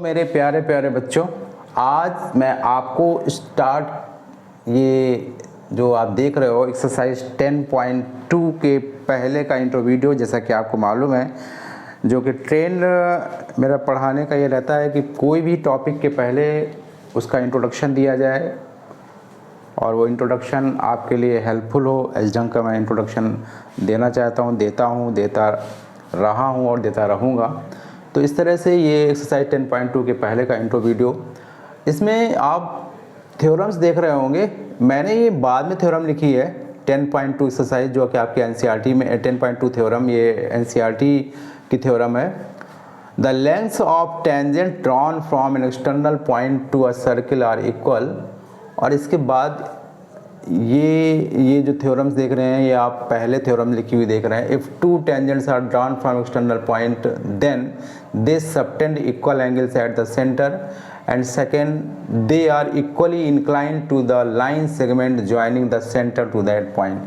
मेरे प्यारे प्यारे बच्चों, आज मैं आपको ये जो आप देख रहे हो एक्सरसाइज 10.2 के पहले का इंट्रो वीडियो, जैसा कि आपको मालूम है, जो कि ट्रेंड मेरा पढ़ाने का ये रहता है कि कोई भी टॉपिक के पहले उसका इंट्रोडक्शन दिया जाए और वो इंट्रोडक्शन आपके लिए हेल्पफुल हो। इस ढंग का मैं इंट्रोडक्शन देना चाहता हूँ, देता रहा हूँ और देता रहूँगा। तो इस तरह से ये एक्सरसाइज 10.2 के पहले का इंट्रो वीडियो, इसमें आप थ्योरम्स देख रहे होंगे। मैंने ये बाद में थ्योरम लिखी है 10.2 एक्सरसाइज, जो कि आपके एनसीईआरटी में 10.2 थ्योरम, ये एनसीईआरटी की थ्योरम है। The lengths of tangent drawn from an external point to a circle are equal. और इसके बाद ये जो थ्योरम्स देख रहे हैं, ये आप पहले थ्योरम लिखी हुई देख रहे हैं। If two tangents are drawn from external point, then they subtend equal angles at the centre, and second they are equally inclined to the line segment joining the centre to that point.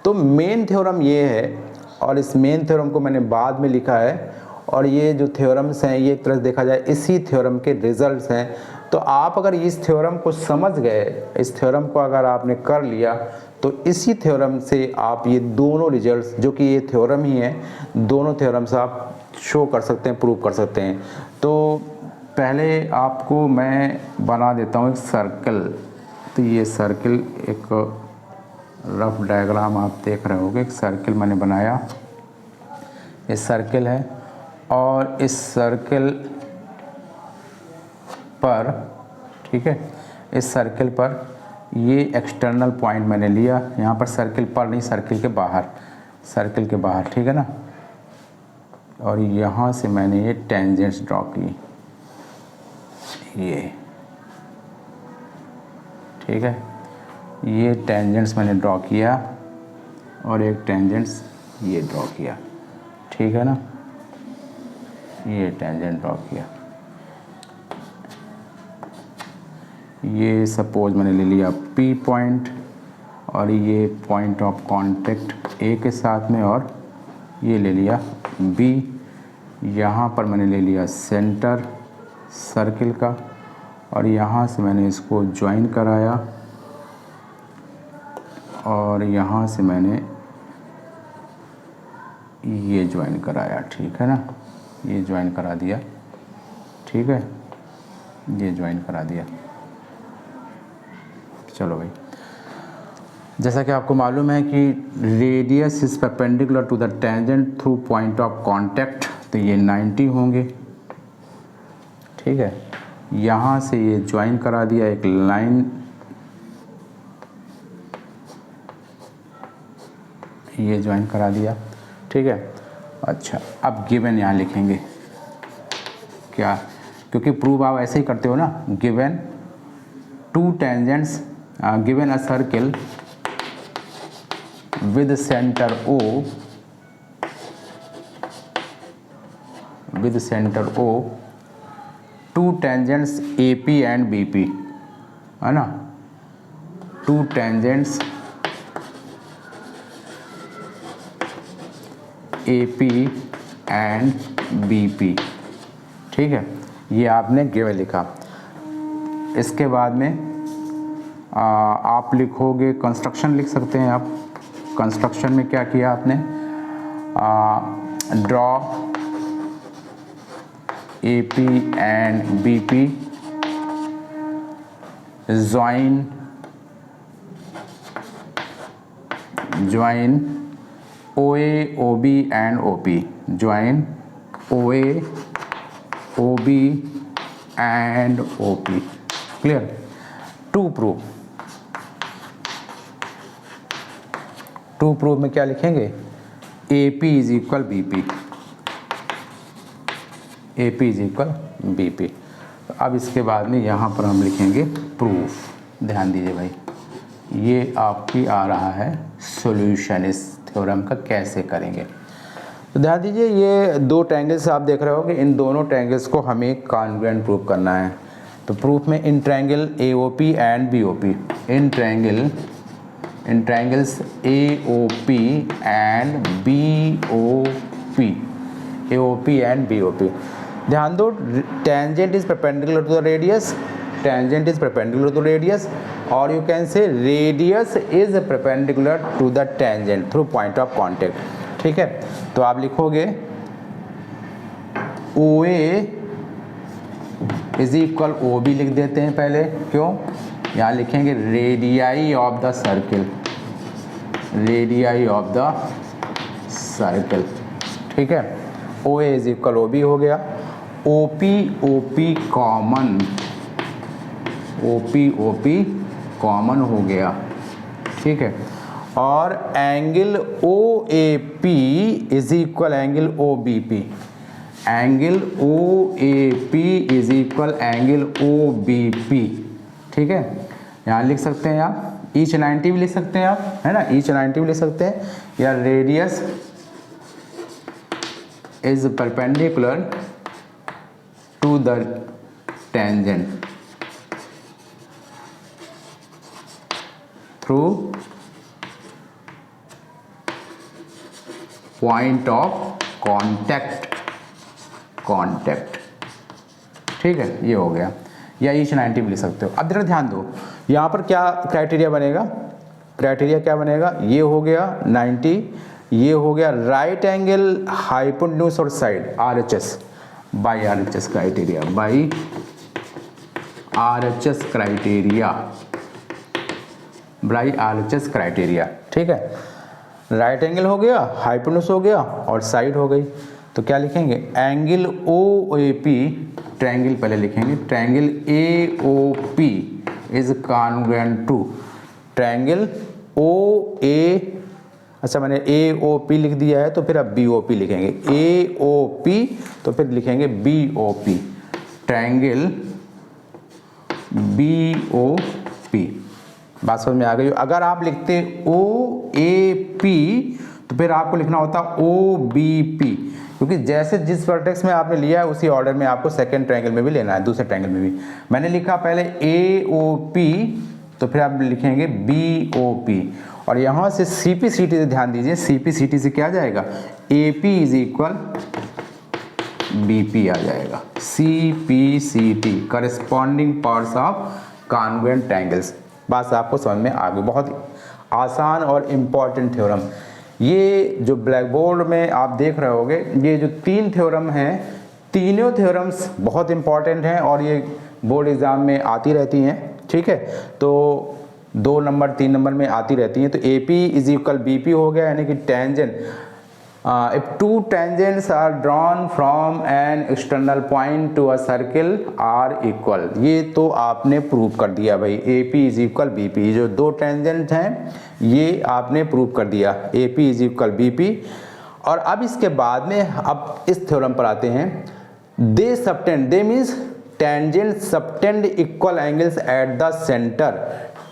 तो main theorem ये है, और इस main theorem को मैंने बाद में लिखा है। और ये जो थ्योरम्स हैं, ये एक तरह से देखा जाए इसी थ्योरम के रिजल्ट्स हैं। तो आप अगर इस थ्योरम को समझ गए, इस थ्योरम को अगर आपने कर लिया, तो इसी थ्योरम से आप ये दोनों रिजल्ट्स, जो कि ये थ्योरम ही है, दोनों थ्योरम्स आप शो कर सकते हैं, प्रूव कर सकते हैं। तो पहले आपको मैं बना देता हूँ एक सर्कल। तो ये सर्कल, एक रफ डायग्राम आप देख रहे होगे, एक सर्कल मैंने बनाया। ये सर्कल है, और इस सर्कल पर, ठीक है, इस सर्कल पर ये एक्सटर्नल पॉइंट मैंने लिया। यहाँ पर सर्कल पर नहीं, सर्कल के बाहर, सर्कल के बाहर, ठीक है ना। और यहाँ से मैंने ये टेंजेंट्स ड्रॉ की, ये, ठीक है, ये टेंजेंट्स मैंने ड्रॉ किया, और एक टेंजेंट्स ये ड्रॉ किया, ठीक है ना। ये टेंजेंट ड्रॉ किया। ये सपोज मैंने ले लिया P पॉइंट, और ये पॉइंट ऑफ कांटेक्ट A के साथ में, और ये ले लिया B। यहाँ पर मैंने ले लिया सेंटर सर्किल का, और यहाँ से मैंने इसको ज्वाइन कराया, और यहाँ से मैंने ये ज्वाइन कराया, ठीक है ना। ये ज्वाइन करा दिया, ठीक है, ये ज्वाइन करा दिया। चलो भाई, जैसा कि आपको मालूम है कि radius is perpendicular to the tangent through point of contact, तो ये 90 होंगे, ठीक है। यहाँ से ये ज्वाइन करा दिया एक लाइन, ये ज्वाइन करा दिया, ठीक है। अच्छा, अब गिवन यहाँ लिखेंगे क्या, क्योंकि प्रूव आप ऐसे ही करते हो ना। Given to tangents, given a circle with centre O, with centre O, to tangents AP and BP, है ना। To tangents AP and BP, ठीक है। ये आपने गिवन लिखा। इसके बाद में आप लिखोगे, कंस्ट्रक्शन लिख सकते हैं आप। कंस्ट्रक्शन में क्या किया आपने, draw AP and BP, join OA OB and OP, join OA OB and OP, clear. To prove में क्या लिखेंगे, AP is equal BP, AP is equal BP। तो अब इसके बाद में यहाँ पर हम लिखेंगे प्रूफ। ध्यान दीजिए भाई, ये आपकी आ रहा है सॉल्यूशन इस थ्योरम का कैसे करेंगे। तो ध्यान दीजिए, ये दो ट्रायंगल्स आप देख रहे हो कि इन दोनों ट्रायंगल्स को हमें कॉन्ग्रुएंट प्रूव करना है। तो प्रूफ में in triangle AOP and BOP, in triangles AOP and BOP, AOP and BOP, ध्यान दो, tangent is perpendicular to the radius, tangent is perpendicular to radius, और you can say radius is perpendicular to the tangent through point of contact. ठीक है, तो आप लिखोगे OA is equal OB लिख देते हैं पहले, क्यों, यहाँ लिखेंगे radii of the circle, radii of the circle. ठीक है, OA इज इक्वल OB हो गया, OP कॉमन, OP कॉमन हो गया। ठीक है, और angle OAP is equal angle OBP, angle OAP is equal angle OBP। ठीक है, यहाँ लिख सकते हैं आप, ईच 90 भी लिख सकते हैं आप, है ना, ईच 90 भी लिख सकते हैं, या radius is perpendicular to the tangent through point of contact. ठीक है, ये हो गया, या ईच 90 भी लिख सकते हो। अब जरा ध्यान दो, यहाँ पर क्या क्राइटेरिया बनेगा, क्राइटेरिया क्या बनेगा, ये हो गया 90, ये हो गया राइट एंगल हाइपोटेन्यूज और side RHS by RHS criteria, by RHS criteria, by RHS criteria. ठीक है, राइट एंगल हो गया, हाइपोटेन्यूज हो गया और साइड हो गई, तो क्या लिखेंगे, एंगल OAP, ट्रायंगल पहले लिखेंगे, triangle AOP is congruent to triangle OA, अच्छा मैंने AOP लिख दिया है, तो फिर अब BOP लिखेंगे, AOP तो फिर लिखेंगे BOP, ट्रायंगल BOP। बात समझ में आ गई। अगर आप लिखते OAP तो फिर आपको लिखना होता OBP, क्योंकि जैसे जिस वर्टेक्स में आपने लिया है उसी ऑर्डर में आपको सेकंड ट्रायंगल में भी लेना है, दूसरे ट्रायंगल में भी। मैंने लिखा पहले AOP, तो फिर आप लिखेंगे BOP, और यहाँ से CPCT से ध्यान दीजिए, CPCT से क्या जाएगा, AP इज इक्वल BP आ जाएगा, CPCT corresponding parts of congruent triangles. बात आपको समझ में आ गई, बहुत आसान और इम्पॉर्टेंट थ्योरम। ये जो ब्लैक बोर्ड में आप देख रहे होगे, ये जो 3 थ्योरम हैं, तीनों थ्योरम्स बहुत इंपॉर्टेंट हैं और ये बोर्ड एग्जाम में आती रहती हैं। ठीक है, तो 2 नंबर 3 नंबर में आती रहती हैं। तो AP इज इक्वल BP हो गया, यानी कि tangent, if two tangents are drawn from an external point to a circle are equal, ये तो आपने प्रूव कर दिया भाई, AP इज इक्वल BP, जो 2 टेंजेंट हैं ये आपने प्रूव कर दिया, AP इज इक्वल BP। और अब इसके बाद में अब इस थ्योरम पर आते हैं, they subtend, they means tangent subtend equal angles at the centre,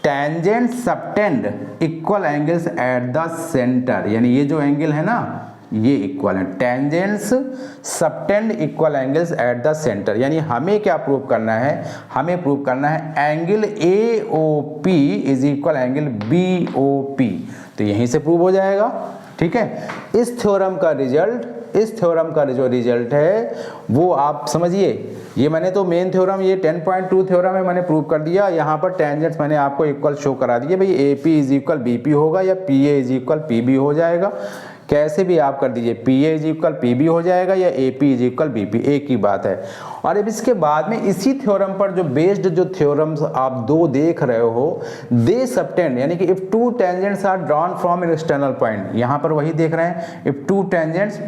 tangent subtend equal angles at the centre, यानी ये जो एंगल है ना ये इक्वल है, tangents subtend equal angles at the centre. यानी हमें क्या प्रूव करना है, हमें प्रूव करना है angle AOP is equal angle BOP, तो यहीं से प्रूव हो जाएगा। ठीक है, इस थ्योरम का रिजल्ट, इस थ्योरम का जो रिजल्ट है वो आप समझिए, ये मैंने तो मेन थ्योरम ये 10.2 थ्योरम है मैंने प्रूव कर दिया, यहाँ पर टेंजेंट्स मैंने आपको इक्वल शो करा दिए भाई, AP इज इक्वल BP होगा या PA इज इक्वल PB हो जाएगा, कैसे भी आप कर दीजिए, PA इज इक्वल PB हो जाएगा या AP इज इक्वल BP, एक ही बात है। और अब इसके बाद में इसी थ्योरम पर जो बेस्ड जो थ्योरम्स आप 2 देख रहे हो, दे सबटेंड, यानी कि if 2 tangents are drawn from an external point, यहाँ पर वही देख रहे हैं, इफ 2 टेंजेंट्स,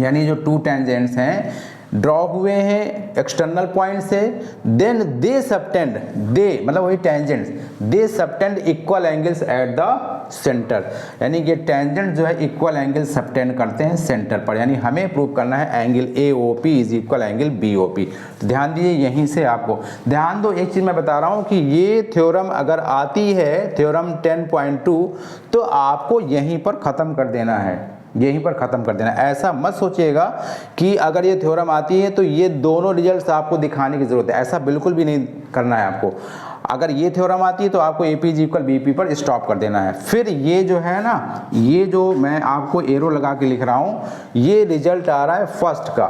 यानी जो 2 टेंजेंट्स हैं ड्रॉ हुए हैं एक्सटर्नल पॉइंट से, देन दे सबटेंड, दे मतलब वही tangents, they subtend equal angles at the centre, यानी कि टेंजेंट जो है इक्वल एंगल सबटेंड करते हैं सेंटर पर, यानी हमें प्रूव करना है angle AOP is equal angle BOP। तो ध्यान दीजिए, यहीं से आपको ध्यान दो, एक चीज़ मैं बता रहा हूँ कि ये थ्योरम अगर आती है थ्योरम 10.2 तो आपको यहीं पर ख़त्म कर देना है, यहीं पर ख़त्म कर देना। ऐसा मत सोचिएगा कि अगर ये थ्योरम आती है तो ये दोनों रिजल्ट्स आपको दिखाने की ज़रूरत है, ऐसा बिल्कुल भी नहीं करना है आपको। अगर ये थ्योरम आती है तो आपको AP इज इक्वल BP पर स्टॉप कर देना है। फिर ये जो है ना, ये जो मैं आपको एरो लगा के लिख रहा हूँ, ये रिजल्ट आ रहा है फर्स्ट का,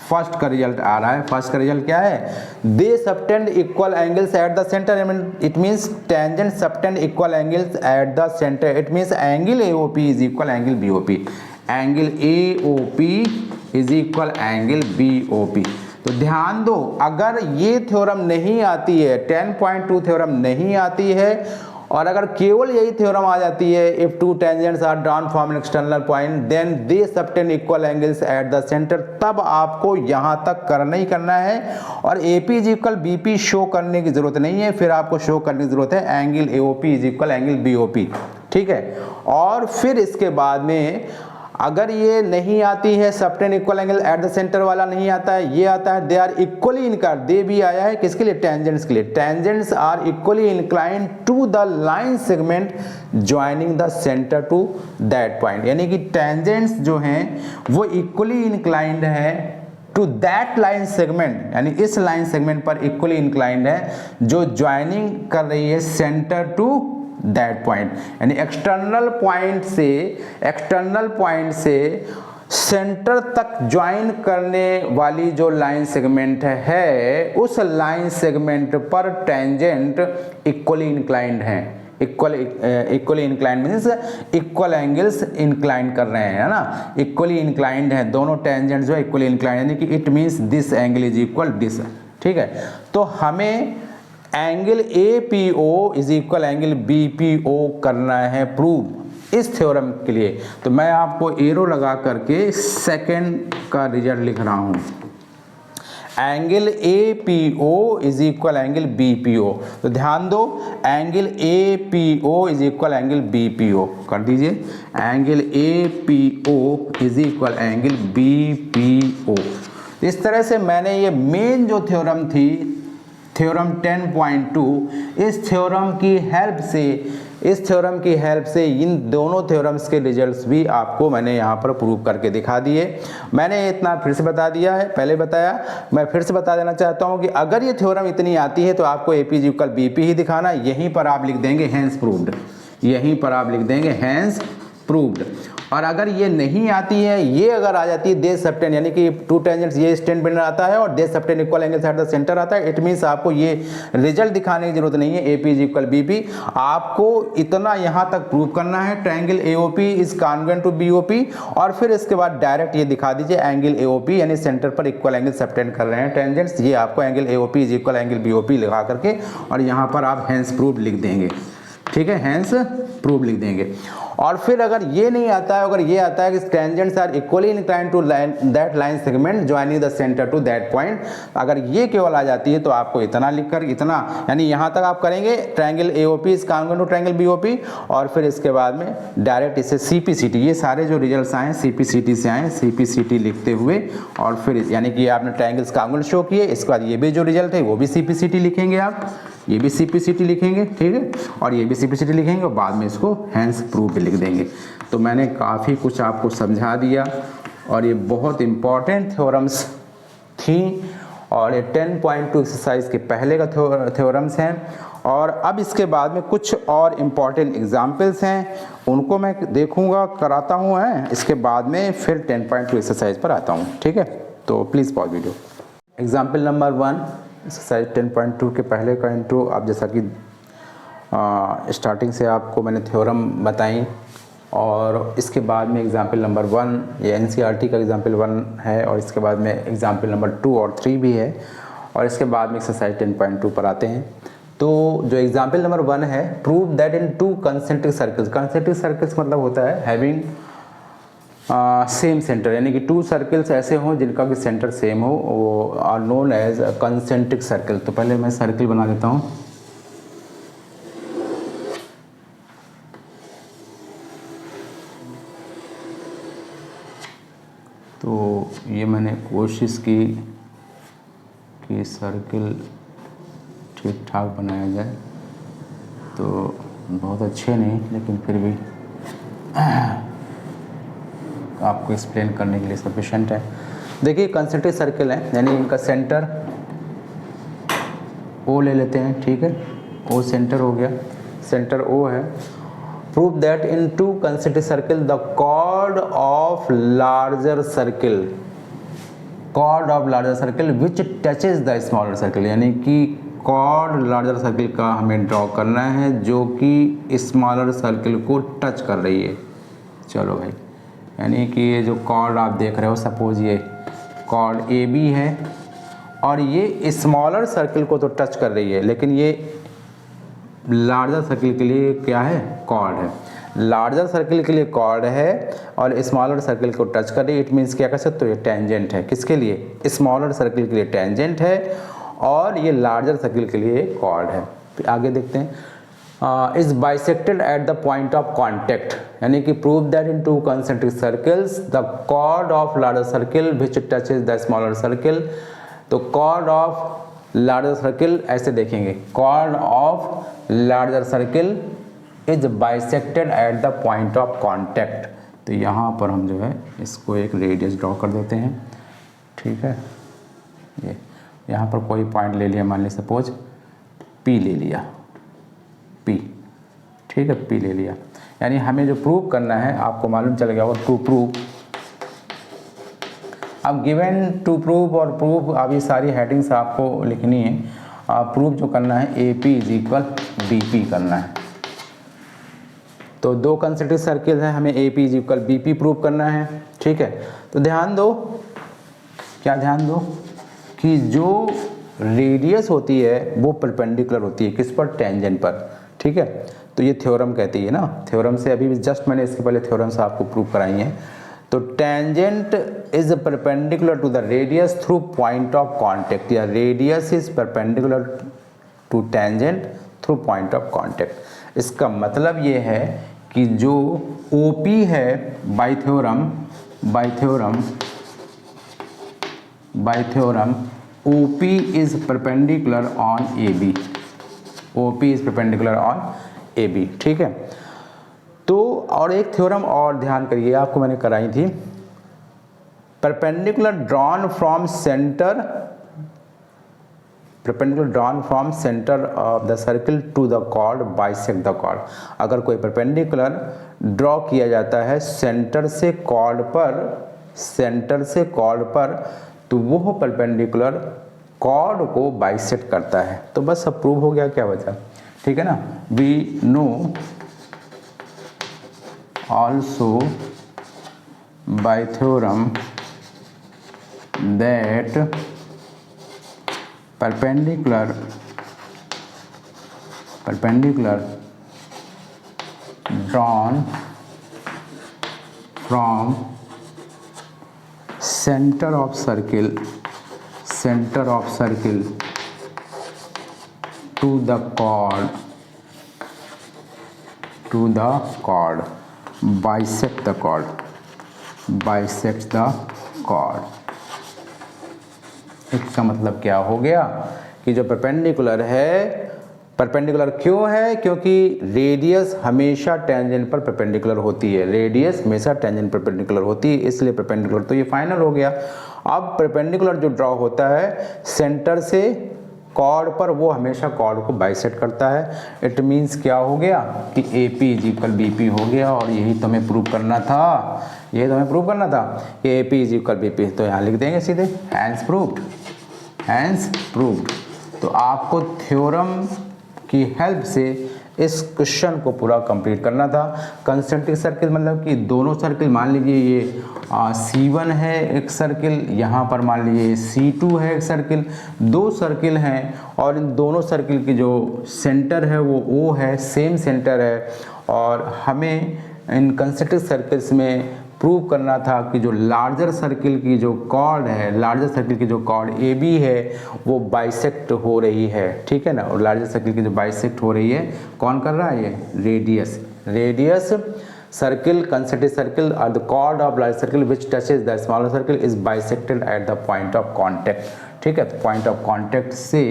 फर्स्ट का रिजल्ट आ रहा है। फर्स्ट का रिजल्ट क्या है? They subtend equal angles at the centre, it means tangent subtend equal angles at the centre, it means angle AOP is equal angle BOP, angle AOP is equal angle BOP। तो ध्यान दो, अगर ये theorem नहीं आती है, 10.2 theorem नहीं आती है, और अगर केवल यही थ्योरम आ जाती है, if two tangents are drawn from an external point then they subtend equal angles at the centre, तब आपको यहां तक करना ही करना है, और AP is equal BP show करने की जरूरत नहीं है, फिर आपको शो करने की जरूरत है angle AOP is equal angle BOP, ठीक है। और फिर इसके बाद में अगर ये नहीं आती है, subtend equal angle at the centre वाला नहीं आता है, ये आता है they are equally inclined, they भी आया है किसके लिए? टेंजेंट्स के लिए। Tangents are equally inclined to the line segment joining the centre to that point, यानी कि टेंजेंट्स जो हैं वो इक्वली इनक्लाइंड है टू दैट लाइन सेगमेंट, यानी इस लाइन सेगमेंट पर इक्वली इंक्लाइंड है जो ज्वाइनिंग कर रही है सेंटर टू दैट पॉइंट, यानी एक्सटर्नल पॉइंट से सेंटर तक ज्वाइन करने वाली जो लाइन सेगमेंट है, उस लाइन सेगमेंट पर टेंजेंट इक्वली इंक्लाइंड है। Equally inclined means equal angles inclined कर रहे हैं, है ना, इक्वली इंक्लाइंड है दोनों टेंजेंट जो है इक्वली इंक्लाइंड, यानी कि it means this angle is equal this, ठीक है। तो हमें angle APO is equal angle BPO करना है प्रूव इस थ्योरम के लिए। तो मैं आपको एरो लगा करके सेकंड का रिजल्ट लिख रहा हूं, angle APO is equal angle BPO। तो ध्यान दो, angle APO is equal angle BPO कर दीजिए, angle APO is equal angle BPO। इस तरह से मैंने ये मेन जो थ्योरम थी, थ्योरम 10.2, इस थ्योरम की हेल्प से इन दोनों थ्योरम्स के रिजल्ट्स भी आपको मैंने यहाँ पर प्रूव करके दिखा दिए। मैंने इतना फिर से बता दिया है, पहले बताया, मैं फिर से बता देना चाहता हूँ कि अगर ये थ्योरम इतनी आती है तो आपको AP इज इक्वल BP ही दिखाना, यहीं पर आप लिख देंगे हैंस प्रूव्ड, यहीं पर आप लिख देंगे हैंस प्रूव्ड। और अगर ये नहीं आती है, ये अगर आ जाती है दे सबटेंड, यानी कि टू टेंजेंट्स ये स्टैंड बिंडर आता है और they subtend equal angles at the centre आता है, इट मींस आपको ये रिजल्ट दिखाने की जरूरत नहीं है AP इज इक्वल BP, आपको इतना यहाँ तक प्रूव करना है triangle AOP is congruent to BOP, और फिर इसके बाद डायरेक्ट ये दिखा दीजिए एंगल AOP यानी सेंटर पर इक्वल एंगल सबटेंड कर रहे हैं टेंजेंट्स, ये आपको angle AOP is equal angle BOP लगा करके और यहाँ पर आप हैंस प्रूव लिख देंगे, ठीक है, हैंस प्रूव लिख देंगे। और फिर अगर ये नहीं आता है, अगर ये आता है कि tangents are equally inclined to that line segment joining the centre to that point, अगर ये केवल आ जाती है तो आपको इतना लिखकर, इतना यानी यहाँ तक आप करेंगे triangle AOP is congruent to triangle BOP, और फिर इसके बाद में डायरेक्ट इसे CPCT, ये सारे जो रिजल्ट्स आए CPCT से आए, CPCT लिखते हुए, और फिर यानी कि आपने ट्रायंगल्स कॉन्ग्रुएंट शो किए, इसके बाद ये भी जो रिजल्ट है वो भी CPCT लिखेंगे, आप ये भी CPCT लिखेंगे, ठीक है, और ये भी CPCT लिखेंगे, और बाद में इसको हैंस प्रूव भी लिख देंगे। तो मैंने काफ़ी कुछ आपको समझा दिया, और ये बहुत इंपॉर्टेंट थ्योरम्स थी, और ये 10.2 एक्सरसाइज के पहले का थ्योरम्स हैं, और अब इसके बाद में कुछ और इम्पॉर्टेंट एग्जाम्पल्स हैं, उनको मैं देखूंगा, कराता हूँ, है इसके बाद में फिर 10.2 एक्सरसाइज पर आता हूँ, ठीक है। तो please pause video. Example number 1 exercise 10.2 के पहले का इंट्रो, आप जैसा कि स्टार्टिंग से आपको मैंने थ्योरम बताई, और इसके बाद में एग्जाम्पल नंबर 1 ये NCERT का एग्जाम्पल 1 है, और इसके बाद में एग्जाम्पल नंबर 2 और 3 भी है, और इसके बाद में एक्सरसाइज 10.2 पर आते हैं। तो जो एग्जाम्पल नंबर 1 है, prove that in two concentric circles, concentric circles मतलब होता है हैविंग सेम सेंटर, यानी कि 2 सर्कल्स ऐसे हों जिनका कि सेंटर सेम हो, वो are known as concentric circle. तो पहले मैं सर्कल बना देता हूँ, तो ये मैंने कोशिश की कि सर्कल ठीक ठाक बनाया जाए, तो बहुत अच्छे नहीं लेकिन फिर भी आपको एक्सप्लेन करने के लिए सफिशेंट है। देखिए कंसेंट्रिक सर्कल है, यानी इनका सेंटर O ले लेते हैं, ठीक है, O सेंटर हो गया, सेंटर O है। Prove that in two concentric circle the chord of larger circle, chord of larger circle which touches the smaller circle, यानी कि कॉर्ड लार्जर सर्किल का हमें ड्रॉ करना है जो कि स्मॉलर सर्किल को टच कर रही है। चलो भाई, यानी कि ये जो कॉर्ड आप देख रहे हो, सपोज ये कॉर्ड ए बी है और ये स्मॉलर सर्किल को तो टच कर रही है, लेकिन ये लार्जर सर्किल के लिए क्या है, कॉर्ड है। लार्जर सर्किल के लिए कॉर्ड है और स्मॉलर सर्किल को टच कर रही है। इट मीन्स क्या कर सकते हो, ये टेंजेंट है। किसके लिए, स्मॉलर सर्किल के लिए टेंजेंट है और ये लार्जर सर्किल के लिए कॉर्ड है। फिर आगे देखते हैं, is bisected at the point of contact, यानी कि prove that in two concentric circles the chord of larger circle which touches the smaller circle. तो कॉर्ड ऑफ लार्जर सर्किल ऐसे देखेंगे, chord of larger circle is bisected at the point of contact. तो यहाँ पर हम जो है इसको एक रेडियस ड्रॉ कर देते हैं, ठीक है। ये यहाँ पर कोई पॉइंट ले लिया, मान लीजिए सपोज P ले लिया, P, ठीक है, P ले लिया। यानी हमें जो प्रूव करना है, आपको मालूम चल गया होगा, टू प्रूव। अब गिवन टू प्रूव और प्रूव, अब ये सारी हेडिंग्स आपको लिखनी है। प्रूव जो करना है AP इज इक्वल BP करना है। तो दो कंसेंट्रिक सर्किल हैं, हमें AP is equal BP prove करना है, ठीक है। तो ध्यान दो, क्या ध्यान दो कि जो रेडियस होती है वो परपेंडिकुलर होती है किस पर, टेंजेंट पर, ठीक है। तो ये थ्योरम कहती है ना, थ्योरम से अभी जस्ट मैंने इसके पहले थ्योरम से आपको प्रूव कराई है। तो tangent is perpendicular to the radius through point of contact, या radius is perpendicular to tangent through point of contact. इसका मतलब ये है कि जो OP है by theorem OP is perpendicular on AB, OP is perpendicular on AB, ठीक है। तो और एक थ्योरम और ध्यान करिए, आपको मैंने कराई थी, perpendicular drawn from centre of the circle to the chord bisect the chord. अगर कोई परपेंडिकुलर ड्रॉ किया जाता है सेंटर से कॉर्ड पर, तो वो परपेंडिकुलर कॉर्ड को बाइसेक्ट करता है। तो बस अब प्रूव हो गया, क्या बचा, ठीक है ना। We know also by theorem that perpendicular drawn from center of circle to the chord bisect the chord। इसका मतलब क्या हो गया कि जो परपेंडिकुलर है, परपेंडिकुलर क्यों है, क्योंकि रेडियस हमेशा टेंजेंट पर परपेंडिकुलर होती है, इसलिए परपेंडिकुलर। तो ये फाइनल हो गया। अब परपेंडिकुलर जो ड्रॉ होता है सेंटर से कॉर्ड पर, वो हमेशा कॉर्ड को बाइसेक्ट करता है। इट मीन्स क्या हो गया कि AP इज इक्वल BP हो गया। और यही तो हमें प्रूव करना था, कि AP इज इक्वल BP। तो यहाँ लिख देंगे सीधे, हैंस प्रूव्ड। तो आपको थ्योरम की हेल्प से इस क्वेश्चन को पूरा कंप्लीट करना था। कंसेंट्रिक सर्किल मतलब कि दोनों सर्किल, मान लीजिए ये C1 है एक सर्किल, यहाँ पर मान लीजिए C2 है एक सर्किल, दो सर्किल हैं और इन दोनों सर्किल की जो सेंटर है वो O है, सेम सेंटर है। और हमें इन कंसेंट्रिक सर्किल्स में प्रूव करना था कि जो लार्जर सर्किल की जो कॉर्ड AB है वो बाइसेक्ट हो रही है, ठीक है ना। और लार्जर सर्किल की जो बाइसेक्ट हो रही है, कौन कर रहा है, ये रेडियस सर्किल, कंसेंट्रिक सर्किल और the chord of larger circle which touches the smaller circle is bisected at the point of contact, ठीक है। तो पॉइंट ऑफ कॉन्टैक्ट से,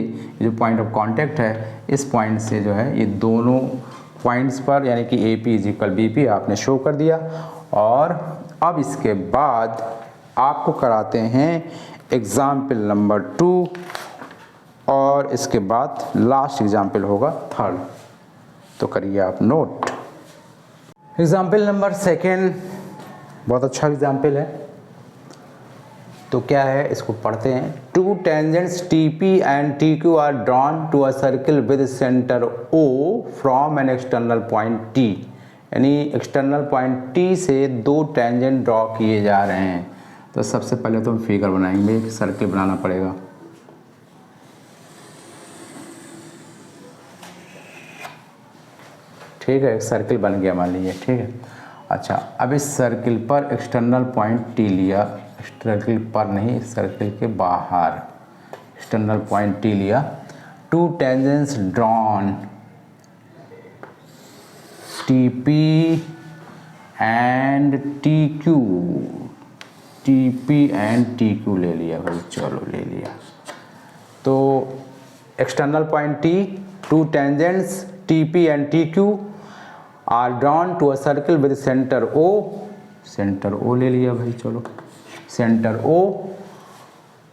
जो पॉइंट ऑफ कॉन्टैक्ट है, इस पॉइंट से जो है ये दोनों पॉइंट्स पर, यानी कि AP इज इक्वल BP आपने शो कर दिया। और अब इसके बाद आपको कराते हैं एग्जाम्पल नंबर 2 और इसके बाद लास्ट एग्जाम्पल होगा 3rd। तो करिए आप नोट। एग्जाम्पल नंबर 2 बहुत अच्छा एग्जाम्पल है। तो क्या है, इसको पढ़ते हैं। Two tangents T P and T Q are drawn to a circle with centre O from an external point T, यानी एक्सटर्नल पॉइंट टी से दो टेंजेंट ड्रॉ किए जा रहे हैं। तो सबसे पहले तो हम फिगर बनाएंगे, एक सर्किल बनाना पड़ेगा। ठीक है, एक सर्किल बन गया मान लीजिए। ठीक है, अच्छा अब इस सर्किल पर एक्सटर्नल पॉइंट टी लिया, सर्किल पर नहीं, सर्किल के बाहर एक्सटर्नल पॉइंट टी लिया। Two tangents drawn T P and T Q, T P and T Q ले लिया भाई, चलो ले लिया। तो external point T, two tangents T P and T Q are drawn to a circle with centre O, centre O ले लिया भाई, चलो centre O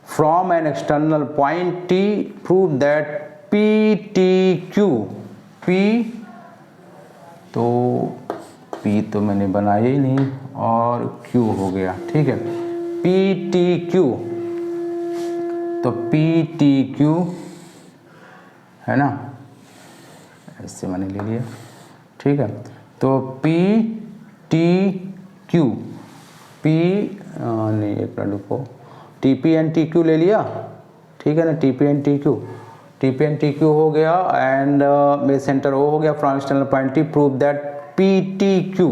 from an external point T, prove that P T Q, P तो P तो मैंने बनाया ही नहीं और क्यू हो गया। ठीक है, पी टी क्यू, तो पी टी क्यू है ना, ऐसे मैंने ले लिया। ठीक है, तो पी टी क्यू, पी नहीं एक मिनट रुको, T P and T Q ले लिया। ठीक है ना, T P and T Q, T P and T Q हो गया एंड मेरे सेंटर ओ हो गया from external point T, prove that P T Q,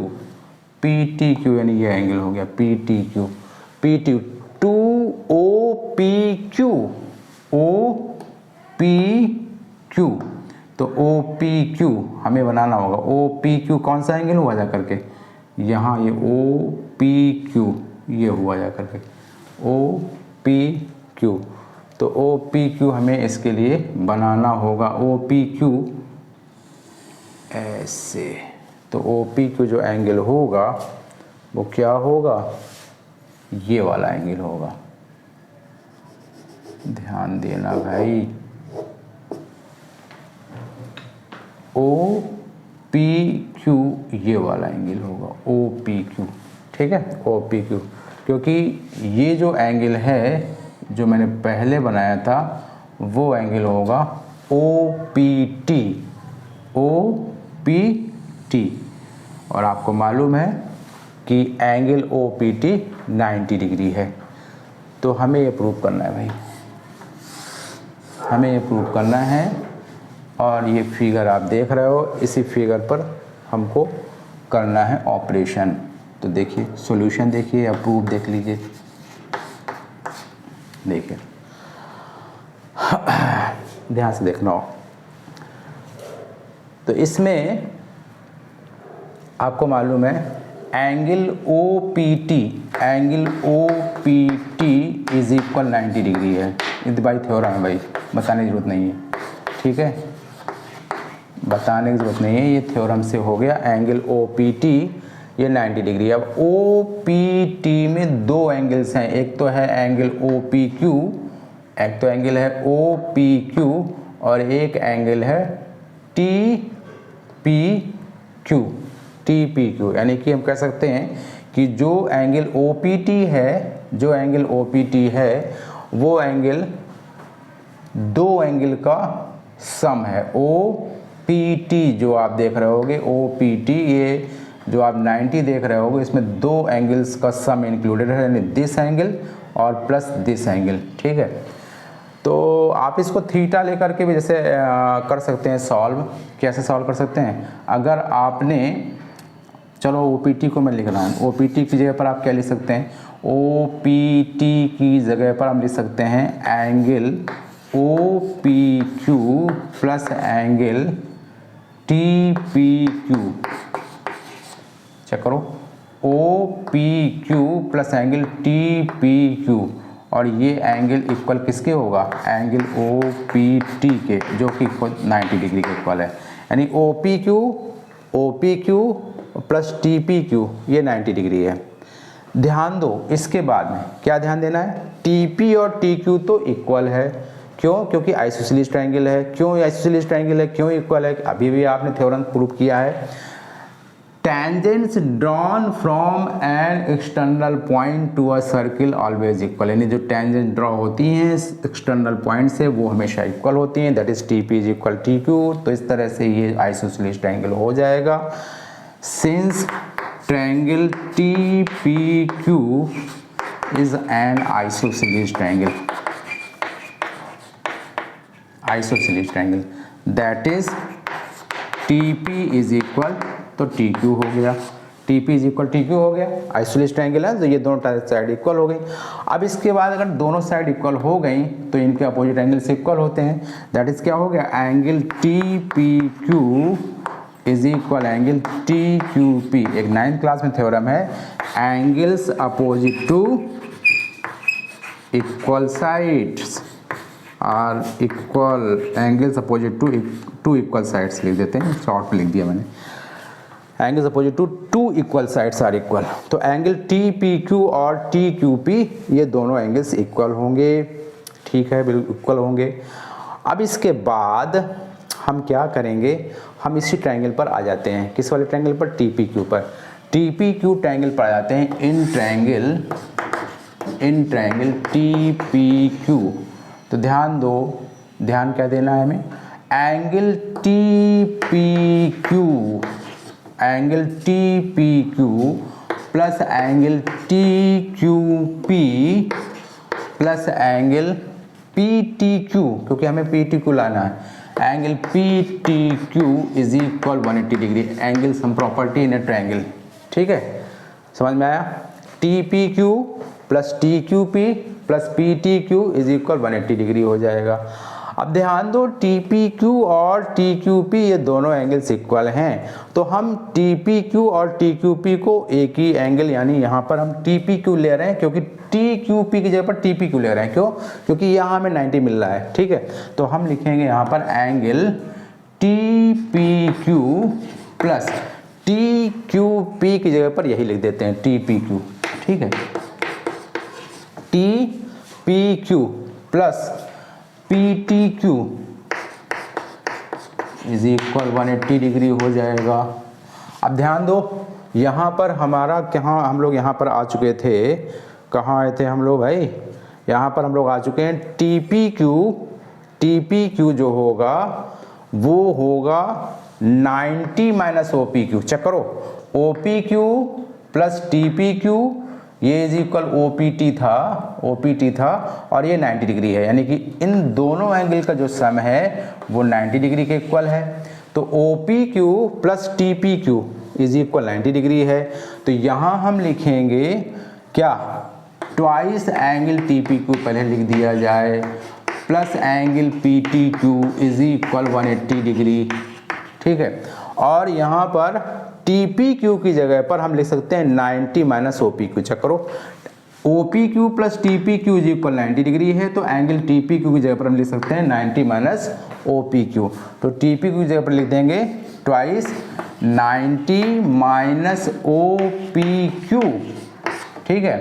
P T Q यानी ये एंगल हो गया P T Q, P T two O P Q, O P Q, तो ओ पी क्यू हमें बनाना होगा। ओ पी क्यू कौन सा angle हुआ जा करके, यहाँ ये ओ पी क्यू ये हुआ जा करके ओ पी क्यू, तो ओ पी क्यू हमें इसके लिए बनाना होगा। ओ पी क्यू ऐसे, तो ओ पी क्यू जो एंगल होगा वो क्या होगा, ये वाला एंगल होगा। ध्यान देना भाई, ओ पी क्यू ये वाला एंगल होगा, ओ पी क्यू। ठीक है, ओ पी क्यू, क्योंकि ये जो एंगल है जो मैंने पहले बनाया था वो एंगल होगा O P T, O P T, और आपको मालूम है कि angle O P T 90 degree है। तो हमें ये प्रूव करना है भाई, हमें ये प्रूव करना है। और ये फिगर आप देख रहे हो, इसी फिगर पर हमको करना है ऑपरेशन। तो देखिए सॉल्यूशन देखिए या प्रूफ देख लीजिए। देखिए ध्यान से देखना हो, तो इसमें आपको मालूम है angle O P T, angle O P T is equal 90 degree है। ये भाई थ्योरम है भाई, बताने की जरूरत नहीं है। ठीक है, बताने की जरूरत नहीं है, ये थ्योरम से हो गया। एंगल ओ पी टी ये 90 डिग्री। अब ओ पी टी में दो एंगल्स हैं, एक तो है एंगल ओ पी क्यू, एक तो एंगल है ओ पी क्यू और एक एंगल है T P Q, T P Q. यानी कि हम कह सकते हैं कि जो एंगल ओ पी टी है, जो एंगल ओ पी टी है वो एंगल दो एंगल का सम है। ओ पी टी जो आप देख रहे होगे, ओ पी टी ये जो आप 90 देख रहे होगे, इसमें दो एंगल्स का सम इंक्लूडेड है, यानी दिस एंगल और प्लस दिस एंगल। ठीक है, तो आप इसको थीटा लेकर के भी जैसे कर सकते हैं सॉल्व। कैसे सॉल्व कर सकते हैं, अगर आपने, चलो ओ पी टी को मैं लिख रहा हूँ, ओ पी टी की जगह पर आप क्या लिख सकते हैं, ओ पी टी की जगह पर हम लिख सकते हैं angle O P Q plus angle T P Q. Check करो, O P Q plus angle T P Q, और ये एंगल इक्वल किसके होगा, एंगल ओ पी टी के, जो कि इक्वल 90 डिग्री के इक्वल है। यानी O P Q plus T P Q ये 90 डिग्री है। ध्यान दो, इसके बाद में क्या ध्यान देना है, टी पी और टी क्यू तो इक्वल है। क्यों, क्योंकि आइसोसेलेस ट्रायंगल है। क्यों आइसोसेलेस ट्रायंगल है, क्यों इक्वल है, अभी भी आपने थ्योरम प्रूव किया है। Tangents drawn from an external point to a circle always equal, यानी जो टेंजेंट ड्रॉ होती हैं एक्सटर्नल पॉइंट से वो हमेशा इक्वल होती हैं, that is T P is equal T Q. तो इस तरह से ये आइसोसेलेस ट्रायंगल हो जाएगा। Since triangle T P Q is an isosceles triangle, isosceles triangle that is T P is equal, तो टी क्यू हो गया, T P is equal T Q हो गया, आइसोलेस ट्रायंगल है तो ये दोनों साइड इक्वल हो गई। अब इसके बाद अगर दोनों साइड इक्वल हो गई तो इनके अपोजिट एंगल से इक्वल होते हैं, दैट इज क्या हो गया, angle T P Q is equal angle T Q P. एक 9th क्लास में थ्योरम है, angles opposite to equal sides are equal, angles opposite to equal sides लिख देते हैं, शॉर्ट में लिख दिया मैंने, angles opposite to to equal sides are equal. तो एंगल टी पी क्यू और टी क्यू पी ये दोनों एंगल्स इक्वल होंगे, ठीक है, बिल्कुल इक्वल होंगे। अब इसके बाद हम क्या करेंगे, हम इसी ट्रायंगल पर आ जाते हैं, किस वाले ट्रायंगल पर, टी पी क्यू पर, टी पी क्यू ट्रायंगल पर आ जाते हैं। In triangle T P Q, तो ध्यान दो, ध्यान क्या देना है हमें, angle T P Q, angle T P Q plus angle T Q P plus angle P T Q, क्योंकि हमें पी टी क्यू लाना है, angle P T Q is equal 180 degree, angle sum property in A triangle, ठीक है, समझ में आया। T P Q plus T Q P plus P T Q is equal 180 degree हो जाएगा। अब ध्यान दो, टी पी क्यू और टी क्यू पी ये दोनों एंगल्स इक्वल हैं, तो हम टी पी क्यू और टी क्यू पी को एक ही एंगल, यानी यहाँ पर हम टी पी क्यू ले रहे हैं, क्योंकि टी क्यू पी की जगह पर टी पी क्यू ले रहे हैं, क्यों, क्योंकि यहाँ हमें 90 मिल रहा है, ठीक है। तो हम लिखेंगे यहाँ पर angle T P Q plus T Q P की जगह पर यही लिख देते हैं, टी पी क्यू, ठीक है, T P Q plus P T Q is equal 180 degree हो जाएगा। अब ध्यान दो, यहाँ पर हमारा कहाँ, हम लोग यहाँ पर आ चुके थे, कहाँ आए थे हम लोग भाई, यहाँ पर हम लोग आ चुके हैं टी पी क्यू जो होगा वो होगा 90 minus O P Q, check करो, O P Q plus T P Q ये is equal O P T था और ये 90 डिग्री है, यानी कि इन दोनों एंगल का जो सम है वो 90 डिग्री के इक्वल है। तो O P Q plus T P Q is equal 90 degree है, तो यहाँ हम लिखेंगे क्या, twice angle T P Q पहले लिख दिया जाए plus angle P T Q is equal 180 degree, ठीक है। और यहाँ पर टी पी क्यू की जगह पर हम लिख सकते हैं 90 minus O P Q, check करो, O P Q plus T P Q is equal 90 degree है, तो एंगल टी पी क्यू की जगह पर हम लिख सकते हैं 90 माइनस ओ पी क्यू, तो टी पी क्यू की जगह पर लिख देंगे twice 90 minus O P Q, ठीक है,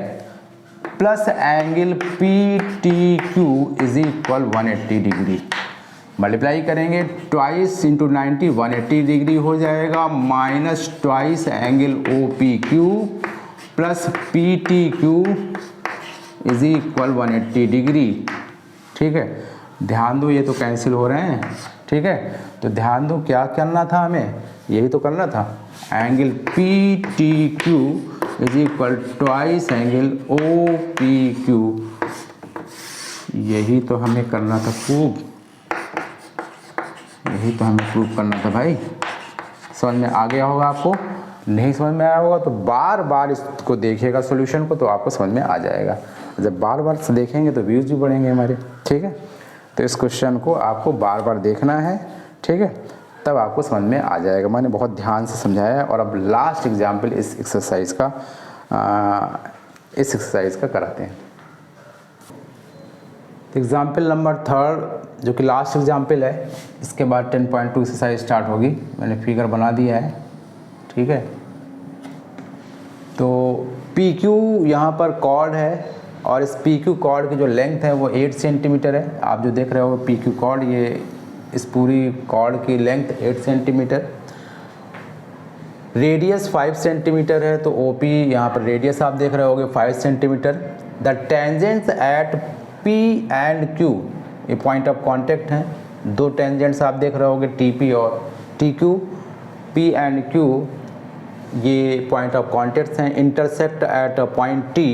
plus angle P T Q is equal 180 degree, multiply करेंगे ट्वाइस इंटू 90 180 डिग्री हो जाएगा, minus twice angle O P Q plus P T Q is equal 180 degree, ठीक है। ध्यान दो, ये तो कैंसिल हो रहे हैं, ठीक है, तो ध्यान दो क्या करना था हमें, यही तो करना था, angle P T Q is equal twice angle O P Q, यही तो हमें करना था प्रूव, यही तो हमें प्रूव करना था भाई। समझ में आ गया होगा आपको, नहीं समझ में आया होगा तो बार बार इसको देखिएगा सॉल्यूशन को, तो आपको समझ में आ जाएगा, जब बार बार से देखेंगे तो व्यूज़ भी बढ़ेंगे हमारे, ठीक है। तो इस क्वेश्चन को आपको बार बार देखना है, ठीक है, तब आपको समझ में आ जाएगा। मैंने बहुत ध्यान से समझाया है। और अब लास्ट एग्जाम्पल इस एक्सरसाइज का कराते हैं। एग्जाम्पल नंबर 3 जो कि लास्ट एग्जाम्पल है, इसके बाद 10.2 एक्सरसाइज स्टार्ट होगी। मैंने फिगर बना दिया है, ठीक है। तो पी क्यू यहाँ पर कॉर्ड है और इस पी क्यू कॉर्ड की जो लेंथ है वो 8 सेंटीमीटर है। आप जो देख रहे हो पी क्यू कॉर्ड, ये इस पूरी कॉर्ड की लेंथ 8 सेंटीमीटर। रेडियस 5 सेंटीमीटर है तो OP यहाँ पर रेडियस आप देख रहे होगे 5 centimetre. The tangents at P and Q, ये पॉइंट ऑफ कांटेक्ट हैं। दो टेंजेंट्स आप देख रहे होगे TP और TQ। P एंड Q ये पॉइंट ऑफ कांटेक्ट हैं। इंटरसेक्ट एट पॉइंट T,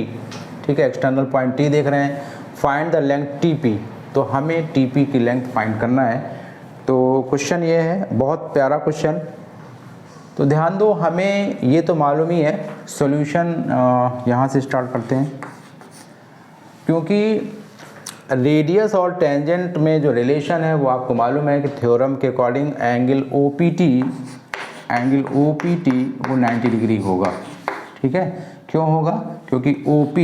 ठीक है, एक्सटर्नल पॉइंट T देख रहे हैं। फाइंड द लेंथ TP, तो हमें TP की लेंथ फाइंड करना है। तो क्वेश्चन ये है, बहुत प्यारा क्वेश्चन। तो ध्यान दो, हमें ये तो मालूम ही है। सॉल्यूशन यहाँ से स्टार्ट करते हैं, क्योंकि रेडियस और टेंजेंट में जो रिलेशन है वो आपको मालूम है कि थ्योरम के अकॉर्डिंग एंगल OPT वो 90 डिग्री होगा, ठीक है। क्यों होगा? क्योंकि OP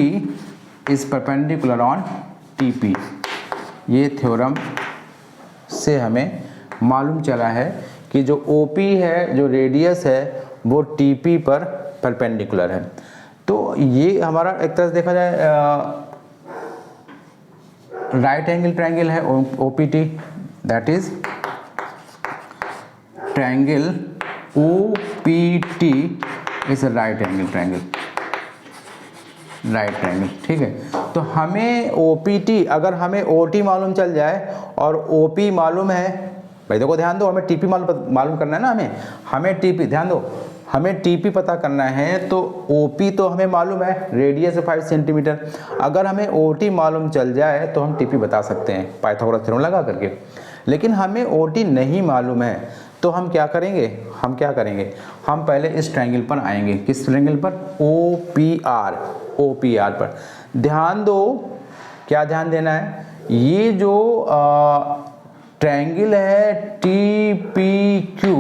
is perpendicular on TP। ये थ्योरम से हमें मालूम चला है कि जो OP है, जो रेडियस है, वो TP पर परपेंडिकुलर है। तो ये हमारा एक तरह से देखा जाए राइट एंगल ट्रायंगल है OPT, that is triangle OPT is a right angle triangle, right triangle, ठीक है। तो हमें OPT, अगर हमें OT मालूम चल जाए और OP मालूम है, भाई देखो ध्यान दो, हमें TP मालूम करना है ना, हमें TP, ध्यान दो, हमें TP पता करना है। तो OP तो हमें मालूम है, रेडियस 5 सेंटीमीटर। अगर हमें OT मालूम चल जाए तो हम TP बता सकते हैं पाइथागोरस थ्योरम लगा करके। लेकिन हमें OT नहीं मालूम है, तो हम क्या करेंगे, हम पहले इस ट्रायंगल पर आएंगे। किस ट्रायंगल पर? OPR पर। ध्यान दो, क्या ध्यान देना है, ये जो ट्रायंगल है TPQ,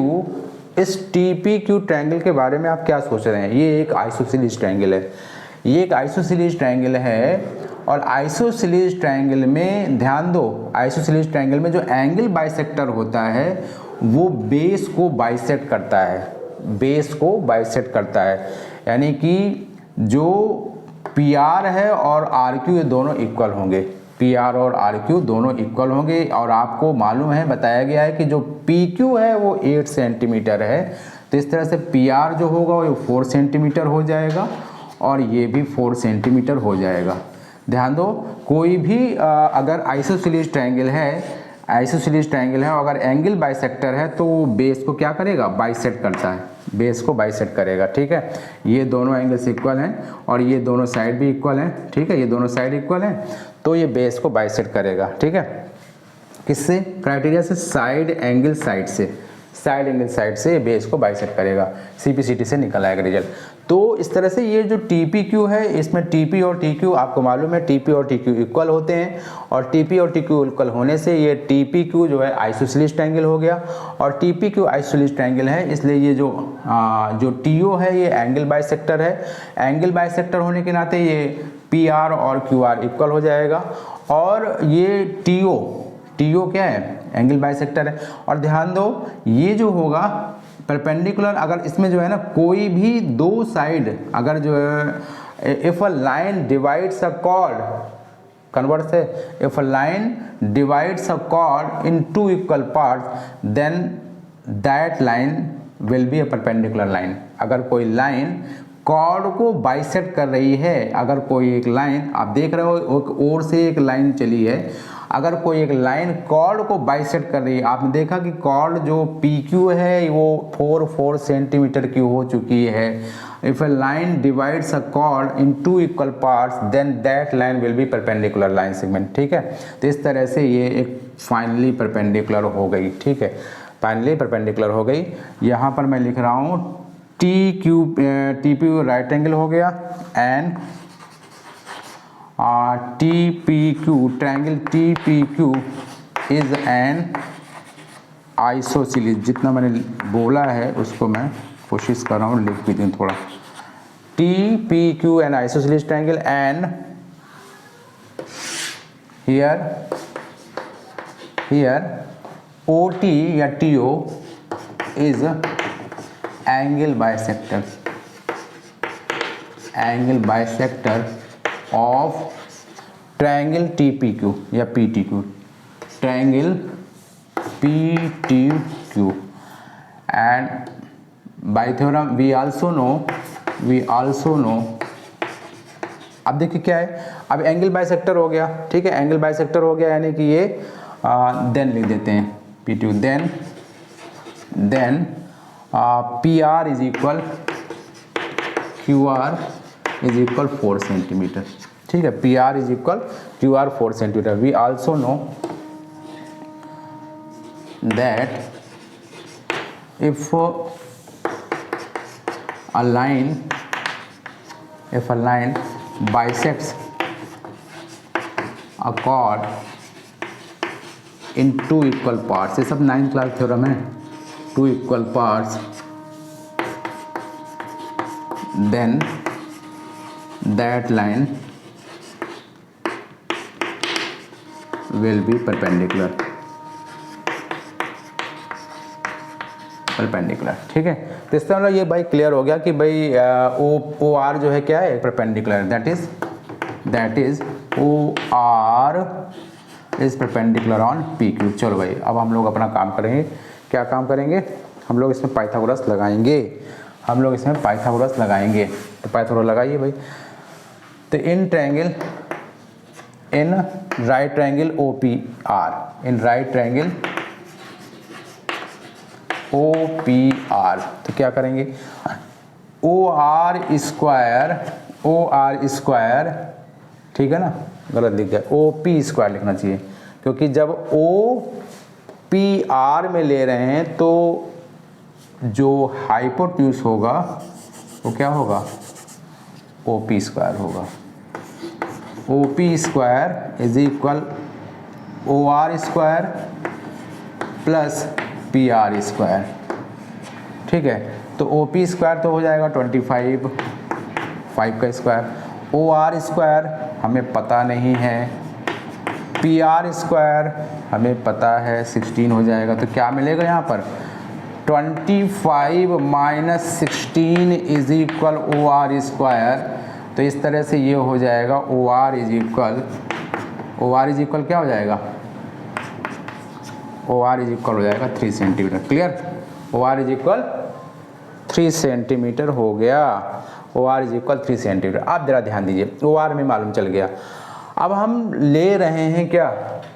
इस TPQ ट्रायंगल के बारे में आप क्या सोच रहे हैं? ये एक आइसोसेलेस ट्रायंगल है, ये एक आइसोसेलेस ट्रायंगल है। और आइसोसेलेस ट्रायंगल में ध्यान दो, आइसोसेलेस ट्रायंगल में जो एंगल बाइसेक्टर होता है वो बेस को बाइसेक्ट करता है, बेस को बाइसेक्ट करता है। यानी कि जो PR है और RQ ये दोनों इक्वल होंगे, PR और RQ दोनों इक्वल होंगे। और आपको मालूम है, बताया गया है कि जो PQ है वो 8 सेंटीमीटर है। तो इस तरह से PR जो होगा वो 4 सेंटीमीटर हो जाएगा और ये भी 4 सेंटीमीटर हो जाएगा। ध्यान दो, कोई भी अगर आइसोसेलेस ट्रायंगल है, और अगर एंगल बाइसेक्टर है तो बेस को क्या करेगा? बाइसेक्ट करता है, बेस को बाइसेक्ट करेगा, ठीक है। ये दोनों एंगल्स इक्वल हैं और ये दोनों साइड भी इक्वल हैं, ठीक है, ये दोनों साइड इक्वल हैं, तो ये बेस को बाइसेक्ट करेगा, ठीक है। किससे? क्राइटेरिया से, साइड एंगल साइड से, साइड एंगल साइड से बेस को बाइसेक्ट करेगा। CPCT से निकल आएगा रिजल्ट। तो इस तरह से ये जो TPQ है, इसमें TP और TQ आपको मालूम है, TP और TQ इक्वल होते हैं। और TP और TQ इक्वल होने से ये TPQ जो है आइसोसेलेस ट्रायंगल हो गया और TPQ आइसोसेलेस ट्रायंगल है, इसलिए ये जो TO है ये एंगल बाइसेक्टर है। एंगल बाइसेक्टर होने के नाते ये PR और QR इक्वल हो जाएगा। और ये TO क्या है? एंगल बाइसेक्टर है। और ध्यान दो, ये जो होगा परपेंडिकुलर, अगर इसमें जो है ना कोई भी दो साइड, अगर जो है if a line divides a chord, convert say, if a line divides a chord in 2 equal parts then that line will be a perpendicular line. अगर कोई लाइन कॉर्ड को बाइसेक्ट कर रही है, अगर कोई एक लाइन आप देख रहे हो, एक ओर से एक लाइन चली है, अगर कोई एक लाइन कॉर्ड को बाइसेक्ट कर रही है, आपने देखा कि कॉर्ड जो PQ है वो 4 सेंटीमीटर की हो चुकी है। If a line divides a chord in 2 equal parts then that line will be perpendicular line segment, ठीक है। तो इस तरह से ये एक फाइनली परपेंडिकुलर हो गई, ठीक है, फाइनली परपेंडिकुलर हो गई। यहाँ पर मैं लिख रहा हूँ TPQ राइट एंगल हो गया and TPQ triangle TPQ is an isosceles. जितना मैंने बोला है उसको मैं कोशिश कर रहा हूँ लिख भी दूँ थोड़ा। TPQ an isosceles triangle and here OT या TO is angle bisector of triangle TPQ या PTQ, triangle PTQ and by theorem we also know, अब देखिए क्या है, अब एंगल बाइसेक्टर हो गया, ठीक है, एंगल बाइसेक्टर हो गया यानी कि ये देन लिख देते हैं P2, then PR is equal QR is equal 4 centimetre, ठीक है, PR is equal QR 4 centimetre. We also know that if a line bisects a chord in two equal parts, ये सब 9th क्लास थ्योरम है, 2 equal parts, then that line will be perpendicular, ठीक है। तो इससे मतलब ये भाई क्लियर हो गया कि भाई ओ आर जो है क्या है, perpendicular, that is O R is perpendicular on P Q. चलो भाई अब हम लोग अपना काम करेंगे, क्या काम करेंगे, हम लोग इसमें पाइथागोरस लगाएंगे, तो पाइथागोरस लगाइए भाई। तो in right triangle O P R, in right triangle OPR, तो क्या करेंगे, OR स्क्वायर, ठीक है ना, गलत लिख गया, OP स्क्वायर लिखना चाहिए, क्योंकि जब OPR में ले रहे हैं तो जो हाइपोटेन्यूज होगा वो क्या होगा, OP स्क्वायर होगा। OP square is equal OR square plus PR square, ठीक है। तो OP स्क्वायर तो हो जाएगा 25, 5 का स्क्वायर, OR स्क्वायर हमें पता नहीं है, PR स्क्वायर हमें पता है 16 हो जाएगा। तो क्या मिलेगा यहाँ पर, 25 minus 16 is equal OR square. तो इस तरह से ये हो जाएगा OR इज इक्वल क्या हो जाएगा, OR इज इक्वल हो जाएगा 3 centimetre, clear, OR is equal 3 centimetre हो गया, OR इज इक्वल 3 सेंटीमीटर। आप जरा ध्यान दीजिए, OR में मालूम चल गया। अब हम ले रहे हैं क्या,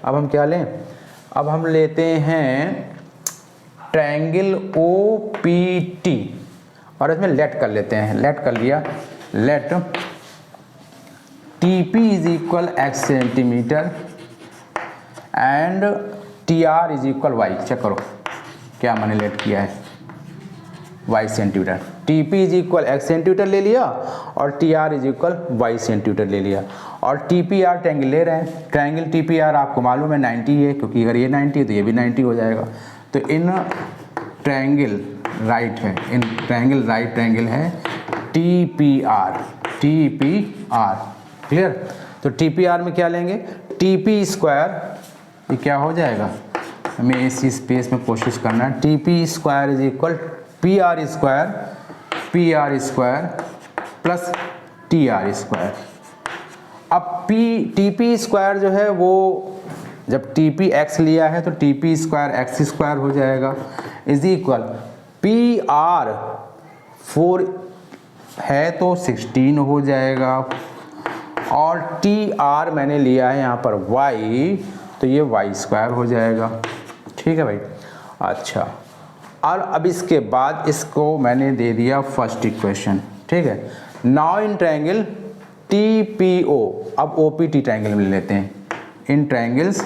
अब हम क्या लें, अब हम लेते हैं ट्रायंगल OPT और इसमें लेट कर लेते हैं, लेट कर लिया, let TP is equal x centimetre and TR is equal y, check करो क्या मैंने लेट किया है, y centimetre, TP is equal x centimetre ले लिया और TR is equal y centimetre ले लिया, और TPR ट्रायंगल ले रहे हैं, ट्रायंगल TPR आपको मालूम है 90 है, क्योंकि अगर ये 90 है तो ये भी 90 हो जाएगा। तो इन ट्रायंगल राइट ट्रायंगल है TPR, क्लियर। तो TPR में क्या लेंगे, TP स्क्वायर, ये क्या हो जाएगा, हमें इसी स्पेस में कोशिश करना है, TP square is equal PR square plus TR square. अब TP स्क्वायर जो है वो जब TP x लिया है तो TP स्क्वायर x स्क्वायर हो जाएगा इज इक्वल PR 4 है तो 16 हो जाएगा, और TR मैंने लिया है यहाँ पर y, तो ये y स्क्वायर हो जाएगा, ठीक है भाई। अच्छा, और अब इसके बाद इसको मैंने दे दिया फर्स्ट इक्वेशन, ठीक है। नाउ इन ट्रायंगल TPO, अब OPT ट्रायंगल में लेते हैं, इन ट्रायंगल्स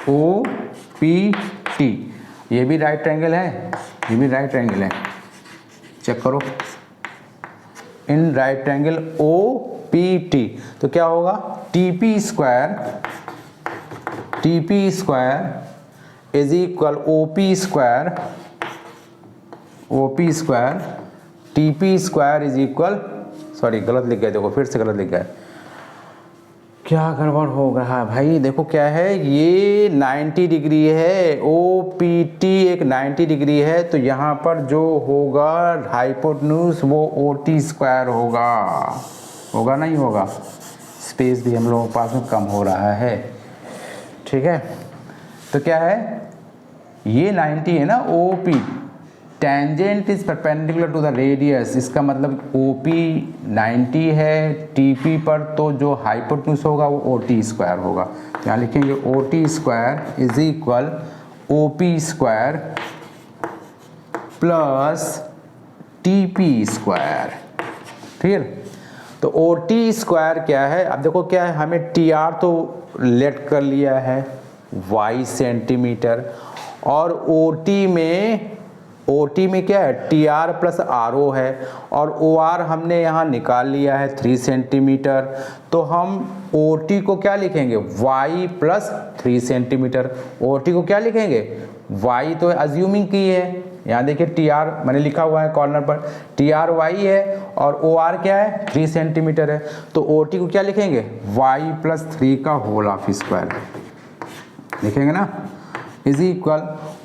OPT, ये भी राइट ट्रायंगल है, ये भी राइट ट्रायंगल है, चेक करो, इन राइट ट्रायंगल OPT, तो क्या होगा, TP square is equal OP square, TP square is equal, sorry गलत लिख गया, देखो फिर से गलत लिख गया, क्या गड़बड़ हो रहा है भाई, देखो क्या है, ये 90 डिग्री है, OPT एक 90 डिग्री है, तो यहाँ पर जो होगा हाइपोटेन्यूज वो OT स्क्वायर होगा नहीं होगा, स्पेस भी हम लोगों के पास में कम हो रहा है, ठीक है। तो क्या है, ये 90 है ना OP, tangent is perpendicular to the radius, इसका मतलब OP 90 है TP पर, तो जो हाइपोटेन्यूज होगा वो OT स्क्वायर होगा। तो यहाँ लिखेंगे OT square is equal OP square plus TP square. ठीक, तो OT स्क्वायर क्या है, अब देखो क्या है, हमें TR तो लेट कर लिया है y सेंटीमीटर, और OT में क्या है TR प्लस RO है, और OR हमने यहाँ निकाल लिया है 3 सेंटीमीटर। तो हम OT को क्या लिखेंगे y प्लस 3 सेंटीमीटर। OT को क्या लिखेंगे y, तो अज्यूमिंग की है, यहाँ देखिए TR मैंने लिखा हुआ है कॉर्नर पर, TR y है और OR क्या है 3 सेंटीमीटर है। तो OT को क्या लिखेंगे y प्लस 3 का होल ऑफ स्क्वायर लिखेंगे ना, इज इक्वल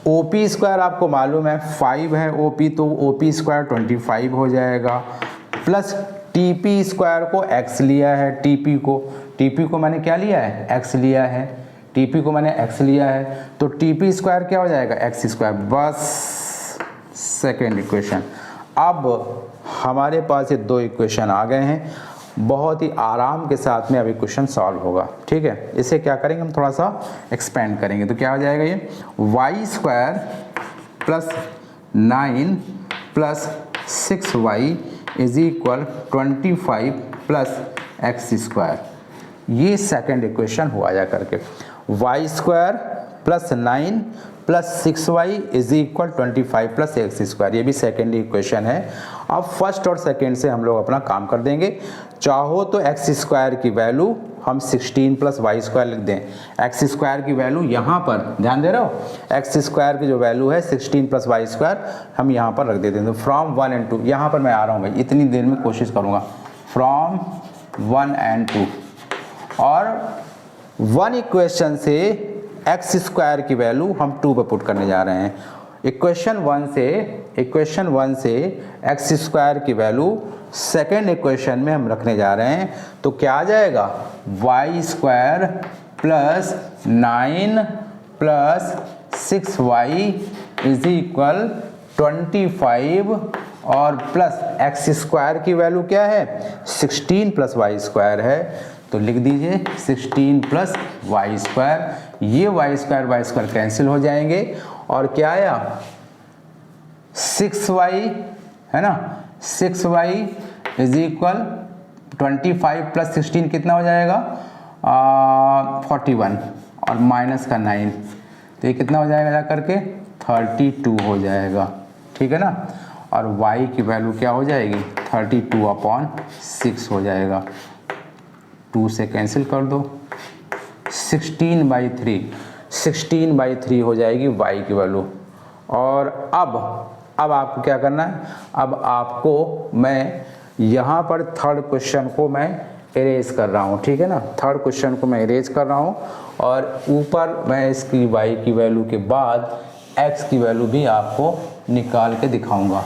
OP स्क्वायर आपको मालूम है 5 है OP, तो OP स्क्वायर 25 हो जाएगा, प्लस TP स्क्वायर को x लिया है, TP को मैंने क्या लिया है x लिया है, TP को मैंने x लिया है, तो TP स्क्वायर क्या हो जाएगा x स्क्वायर। बस सेकेंड इक्वेशन। अब हमारे पास ये 2 इक्वेशन आ गए हैं, बहुत ही आराम के साथ में अभी क्वेश्चन सॉल्व होगा। ठीक है, इसे क्या करेंगे हम थोड़ा सा एक्सपेंड करेंगे, तो क्या हो जाएगा ये y square plus 9 plus 6y is equal 25 plus x square. ये सेकेंड इक्वेशन हुआ जा करके, y square plus 9 plus 6y is equal 25 plus x square, ये भी सेकेंड इक्वेशन है। अब फर्स्ट और सेकेंड से हम लोग अपना काम कर देंगे। चाहो तो x स्क्वायर की वैल्यू हम 16 प्लस वाई स्क्वायर लिख दें, x स्क्वायर की वैल्यू यहाँ पर ध्यान दे रहे हो, x स्क्वायर की जो वैल्यू है 16 प्लस वाई स्क्वायर हम यहाँ पर रख देते हैं। तो फ्रॉम 1 and 2, यहाँ पर मैं आ रहा हूँ भाई, इतनी देर में कोशिश करूँगा, फ्रॉम 1 and 2, और 1 इक्वेशन से x स्क्वायर की वैल्यू हम 2 पे पुट करने जा रहे हैं। इक्वेशन 1 से x स्क्वायर की वैल्यू सेकेंड इक्वेशन में हम रखने जा रहे हैं, तो क्या आ जाएगा y square plus 9 plus 6y is equal 25, और प्लस x स्क्वायर की वैल्यू क्या है 16 प्लस वाई स्क्वायर है, तो लिख दीजिए 16 प्लस वाई स्क्वायर। ये वाई स्क्वायर कैंसिल हो जाएंगे, और क्या आया 6y है ना, 6y इज इक्वल 25 प्लस 16 कितना हो जाएगा 41, और माइनस का 9, तो ये कितना हो जाएगा जा करके 32 हो जाएगा। ठीक है ना, और y की वैल्यू क्या हो जाएगी 32/6 हो जाएगा, 2 से कैंसिल कर दो, 16/3 हो जाएगी y की वैल्यू। और अब आपको क्या करना है, अब आपको मैं यहाँ पर थर्ड क्वेश्चन को मैं इरेज कर रहा हूँ। ठीक है ना, थर्ड क्वेश्चन को मैं इरेज कर रहा हूँ, और ऊपर मैं इसकी y की वैल्यू के बाद x की वैल्यू भी आपको निकाल के दिखाऊंगा।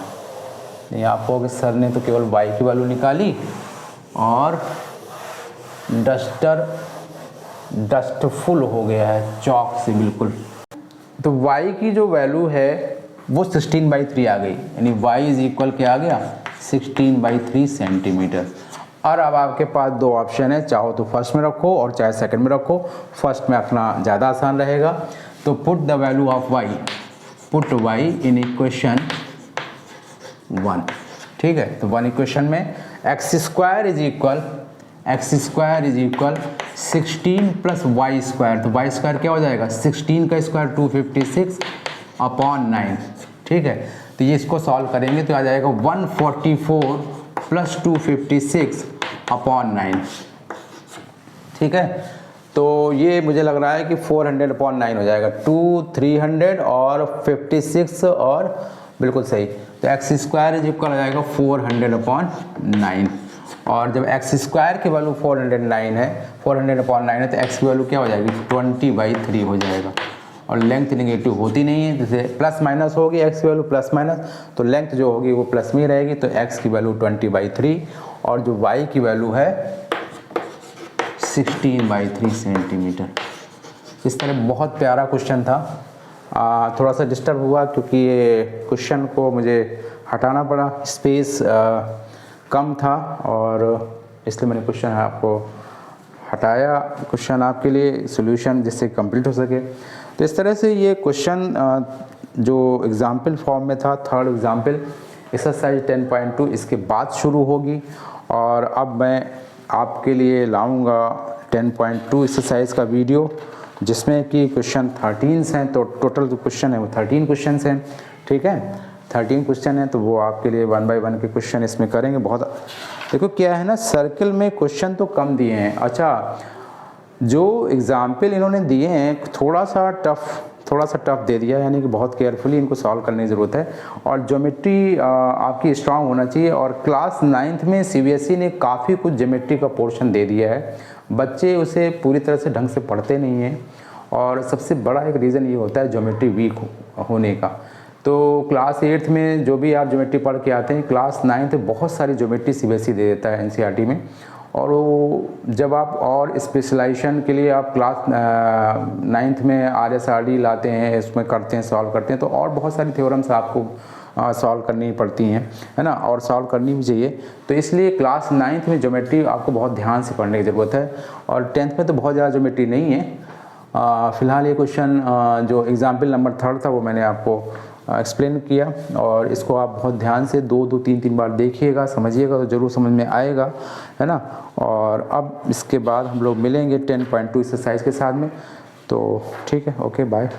नहीं आप कहोगे सर ने तो केवल y की वैल्यू निकाली और डस्टफुल हो गया है चौक से बिल्कुल। तो y की जो वैल्यू है वो 16/3 आ गई, यानी y इज इक्वल क्या आ गया 16/3 सेंटीमीटर। और अब आपके पास 2 ऑप्शन है, चाहो तो फर्स्ट में रखो और चाहे सेकंड में रखो, फर्स्ट में रखना ज़्यादा आसान रहेगा। तो put the value of y, put y in equation 1। ठीक है, तो 1 इक्वेशन में x square is equal 16 plus y square, तो वाई स्क्वायर क्या हो जाएगा 16 का स्क्वायर 256/9। ठीक है, तो ये इसको सॉल्व करेंगे तो आ जाएगा 144 प्लस 256/9। ठीक है, तो ये मुझे लग रहा है कि 400/9 हो जाएगा, 2 300 और 56 और बिल्कुल सही। तो एक्स स्क्वायर इज इक्वल हो जाएगा 400/9, और जब एक्स स्क्वायर की वैल्यू 400/9 है तो एक्स की वैल्यू क्या हो जाएगी 20/3 हो जाएगा। और लेंथ नेगेटिव होती नहीं है, जैसे प्लस माइनस होगी एक्स की वैल्यू प्लस माइनस, तो लेंथ जो होगी वो प्लस में ही रहेगी, तो एक्स की वैल्यू 20/3 और जो वाई की वैल्यू है 16/3 सेंटीमीटर। इस तरह बहुत प्यारा क्वेश्चन था, थोड़ा सा डिस्टर्ब हुआ क्योंकि ये क्वेश्चन को मुझे हटाना पड़ा, स्पेस कम था और इसलिए मैंने क्वेश्चन आपको हटाया, क्वेश्चन आपके लिए सॉल्यूशन जिससे कंप्लीट हो सके। तो इस तरह से ये क्वेश्चन जो एग्जाम्पल फॉर्म में था, थर्ड एग्जाम्पल एक्सरसाइज 10.2 इसके बाद शुरू होगी। और अब मैं आपके लिए लाऊंगा 10.2 एक्सरसाइज का वीडियो जिसमें कि क्वेश्चन 13 हैं। तो टोटल जो क्वेश्चन है वो 13 क्वेश्चन हैं, ठीक है, 13 क्वेश्चन हैं। तो वो आपके लिए 1 बाय 1 के क्वेश्चन इसमें करेंगे। बहुत देखो क्या है ना, सर्कल में क्वेश्चन तो कम दिए हैं। अच्छा, जो एग्जाम्पल इन्होंने दिए हैं थोड़ा सा टफ दे दिया, यानी कि बहुत केयरफुली इनको सॉल्व करने की ज़रूरत है। और ज्योमेट्री आपकी स्ट्रांग होना चाहिए। और क्लास 9th में CBSE ने काफ़ी कुछ ज्योमेट्री का पोर्शन दे दिया है, बच्चे उसे पूरी तरह से ढंग से पढ़ते नहीं हैं। और सबसे बड़ा एक रीज़न ये होता है ज्योमेट्री वीक होने का। तो क्लास 8th में जो भी आप ज्योमेट्री पढ़ के आते हैं, क्लास 9th में बहुत सारी ज्योमेट्री CBSE दे देता है NCERT में। और वो जब आप और स्पेशलाइजेशन के लिए आप क्लास 9th में RSRD लाते हैं, इसमें करते हैं, सॉल्व करते हैं, तो और बहुत सारी थ्योरम्स आपको सॉल्व करनी पड़ती हैं, है ना, और सॉल्व करनी भी चाहिए। तो इसलिए क्लास 9th में ज्योमेट्री आपको बहुत ध्यान से पढ़ने की ज़रूरत है। और 10th में तो बहुत ज़्यादा ज्योमेट्री नहीं है। फ़िलहाल ये क्वेश्चन जो एग्जाम्पल नंबर 3 था वो मैंने आपको एक्सप्लेन किया। और इसको आप बहुत ध्यान से 2 3 बार देखिएगा, समझिएगा, तो ज़रूर समझ में आएगा, है ना। और अब इसके बाद हम लोग मिलेंगे 10.2 एक्सरसाइज के साथ में। तो ठीक है, ओके, बाय।